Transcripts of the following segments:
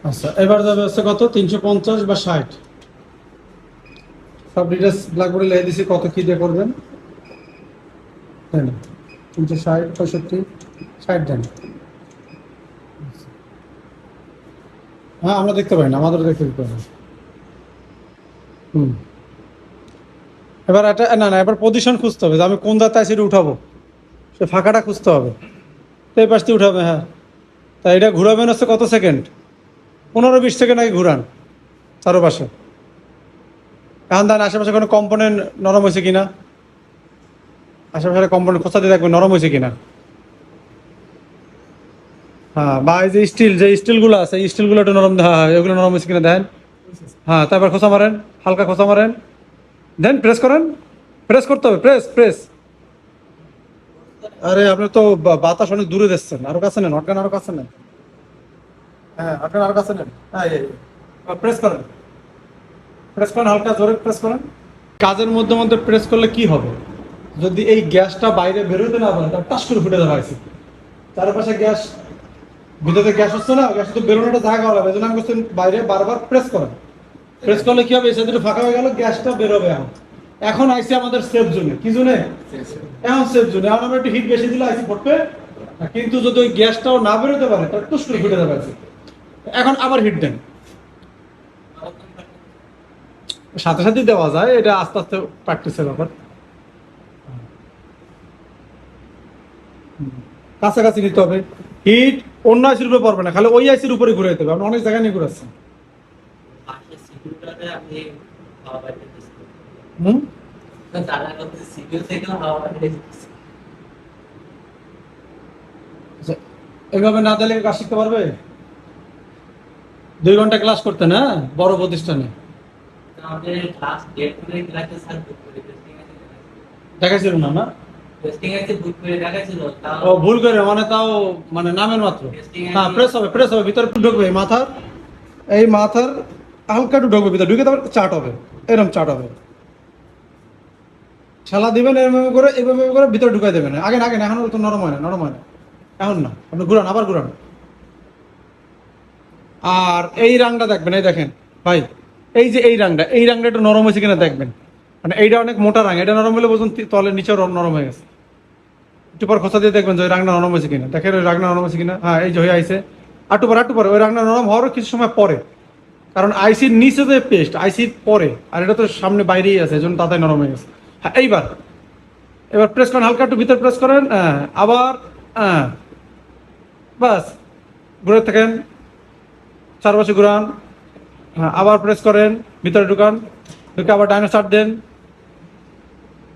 আচ্ছা, এবার যাবে হচ্ছে কত 350 বা 60। সব ডিটেলস ব্ল্যাকবোর্ডে লিখে দিছি কত কি দিয়ে করবেন, তাই না? 360, 65, 60 দেন। হ্যাঁ, আমরা দেখতে পাই না, আমাদের দেখতে দিতে হবে। হুম। এবার এটা না না, এবার পজিশন খুঁজতে হবে যে আমি কোন দাঁতে আইসিটা উঠাবো, সে ফাঁকাটা খুঁজতে হবে। তো এই পাশ দিয়ে উঠাবে, হ্যাঁ। তাই এটা ঘুরাবেন হচ্ছে কত সেকেন্ড, 15-20 সেকেন্ড আগে ঘুরান চারোপাশে। এখন দেন আশেপাশে কোনো কম্পোনেন্ট নরম হয়েছে কিনা, আশেপাশে কম্পোনেন্ট খোঁচা দিয়ে দেখবেন নরম হয়েছে কিনা। হ্যাঁ, বা এই যে স্টিলগুলো আছে, এই স্টিলগুলো একটু নরম, হ্যাঁ হ্যাঁ, এগুলো নরম হয়েছে কিনা দেখেন। হ্যাঁ, তারপর খোঁচা মারেন, হালকা খোঁচা মারেন, দেন প্রেস করেন। প্রেস করতে হবে, প্রেস প্রেস। আরে আপনি তো বাতাস অনেক দূরে দিচ্ছেন, আরো কাছে নেন, হটগান আরো কাছে নেন। হ্যাঁ, হটগান আরো কাছে নেন। হ্যাঁ, প্রেস করেন, প্রেস করেন, হালকা জোরে প্রেস করেন। কাজের মধ্যে মধ্যে প্রেস করলে কি হবে, যদি এই গ্যাসটা বাইরে বেরোতে না পারে তার টাস করে ফুটে যাবে আইসি। চারপাশে গ্যাস, ভিতরে গ্যাস হচ্ছে না, গ্যাস তো বেরোনোটা জায়গা হবে, এই জন্য আমি বলছি বাইরে বারবার প্রেস করেন। প্রেস করলে কি হবে, এই সাইডে ফাঁকা হয়ে গেল, গ্যাসটা বেরোবে। এখন এখন আইসি আমাদের সেফ জোনে, কি জোনে? এখন সেফ জোনে। এখন আমরা একটু হিট বেশি দিলে আইসি ফুটবে, কিন্তু যদি ওই গ্যাসটাও না বেরোতে পারে তার টুস করে ফুটে যাবে আইসি। এখন আবার হিট দেন, সাথে সাথে দেওয়া যায়, এটা আস্তে আস্তে প্র্যাকটিসের ব্যাপার। কাছাকাছি নিতে হবে, হিট অন্য আইসির উপরে পড়বে না, খালি ওই আইসির উপরে ঘুরে যেতে হবে। আপনি অনেক জায়গায় নিয়ে ঘুরাচ্ছেন। হুম। আচ্ছা, এইভাবে না দিলে কাজ শিখতে পারবে? 2 ঘন্টা ক্লাস করতে না, বড় প্রতিষ্ঠানে দেখাইছিল না না? ও ভুল করে মানে, তাও মানে নামের মাত্র। হ্যাঁ, প্রেস হবে, প্রেস হবে, ভিতরে ঢুকবে মাথার, এই মাথার হালকা একটু ঢুকবে ভিতরে, ঢুকে তারপর চাট হবে, এরকম চাট হবে। ঠেলা দিবেন এরকম করে, এইভাবে করে ভিতরে ঢুকাই দেবেন। আগে না, আগে না, এখন তো নরম হয় না, নরম হয় না। এখন না, আপনি ঘুরান, আবার ঘুরান। আর এই রাংটা দেখবেন, এই দেখেন ভাই, এই যে এই রাংটা একটু নরম হয়েছে কিনা দেখবেন। মানে এইটা অনেক মোটা রাং, এটা নরম হলে বুঝুন তলের নিচেও নরম হয়ে গেছে। একটু পর খোঁচা দিয়ে দেখবেন যে ওই রাংটা নরম হয়েছে কিনা, দেখেন ওই রাংটা নরম হয়েছে কিনা। হ্যাঁ, এই যে হয়ে আইছে। একটু পরে ওই রাংটা নরম হওয়ারও কিছু সময় পরে, কারণ আইসির নিচে যে পেস্ট, আইসির পরে, আর এটা তো সামনে বাইরেই আছে, এই জন্য তাড়াতাড়ি নরম হয়ে গেছে। হ্যাঁ, এবার প্রেস করেন, হালকা একটু ভিতরে প্রেস করেন, হ্যাঁ আবার, হ্যাঁ বাস, ঘুরে থাকেন, চারপাশে ঘুরান। হ্যাঁ, আবার প্রেস করেন, ভিতরে ঢুকান, ঢুকে আবার ডাইনো চাট দেন,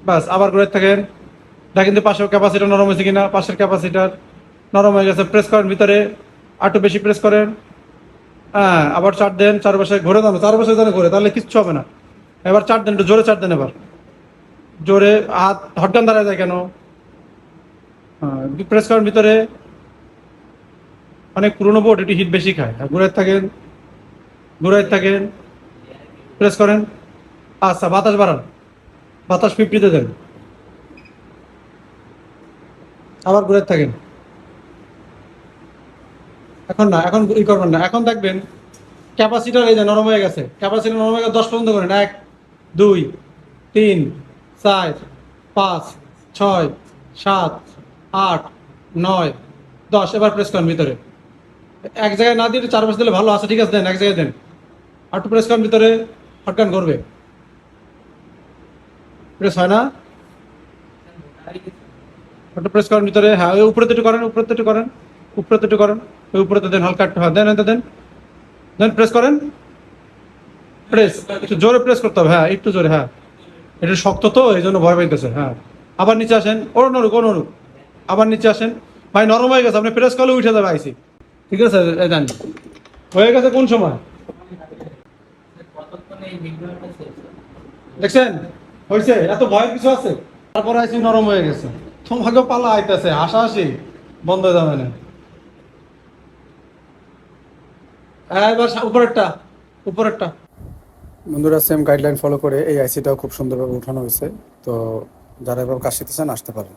বাস আবার ঘুরে থাকেন। দেখেন যে পাশের ক্যাপাসিটার নরম হয়েছে কিনা, পাশের ক্যাপাসিটার নরম হয়ে গেছে, প্রেস করেন ভিতরে, আর একটু বেশি প্রেস করেন। হ্যাঁ, আবার চাট দেন, চারপাশে ঘুরে দেন, চারপাশে যেন ঘুরে, তাহলে কিচ্ছু হবে না। এবার চাট দেন, একটু জোরে চাট দেন, এবার জোরে। হাত হটগান দাঁড়ায় যায় কেন? হ্যাঁ, প্রেস করেন ভিতরে। অনেক পুরোনো বোর্ড, একটু হিট বেশি খায়, আর ঘুরে থাকেন, ঘুরে থাকেন, প্রেস করেন। আচ্ছা, বাতাস বাড়ান, বাতাস 50-তে দেন, আবার ঘুরে থাকেন। এখন না, এখন ই করবেন না, এখন দেখবেন ক্যাপাসিটার এই যে নরম হয়ে গেছে, ক্যাপাসিটার নরম হয়ে গেছে, 10 পর্যন্ত করেন। 1, 2, 3, 4, 5, 6, 7, 8, 9, 10। এবার প্রেস করেন ভিতরে, এক জায়গায় না দিয়ে একটু চারপাশে দিলে ভালো আছে, ঠিক আছে, দেন এক জায়গায় দেন, আর একটু প্রেস করেন ভিতরে, হটকান করবে। প্রেস হয় না, একটু প্রেস করেন ভিতরে। হ্যাঁ, ওই উপরে তো একটু করেন, উপরে তো একটু করেন, উপরে তো একটু করেন, ওই উপরে তো দেন, হালকা একটু, হ্যাঁ দেন, দেন দেন, প্রেস করেন, প্রেস একটু জোরে প্রেস করতে হবে, হ্যাঁ একটু জোরে, হ্যাঁ এটা শক্ত তো এই জন্য ভয় পাইতেছে। হ্যাঁ, আবার নিচে আসেন, ওর নরুক, ও নরুক, আবার নিচে আসেন। ভাই নরম হয়ে গেছে, আপনি প্রেস করলে উঠে যাবে আইসি, ঠিক আছে? এই দেন, হয়ে গেছে কোন সময় দেখছেন? হয়েছে, এত ভয়ের কিছু আছে? তারপর আইসি নরম হয়ে গেছে, তোমাকে পালা আইতেছে, হাসাহাসি বন্ধ হয়ে যাবে না। হ্যাঁ, এবার উপরেরটা, উপরেরটা। বন্ধুরা, সেম গাইডলাইন ফলো করে এই আইসিটাও খুব সুন্দরভাবে উঠানো হয়েছে। তো যারা এবার কাজ শিখতে চান আসতে পারেন।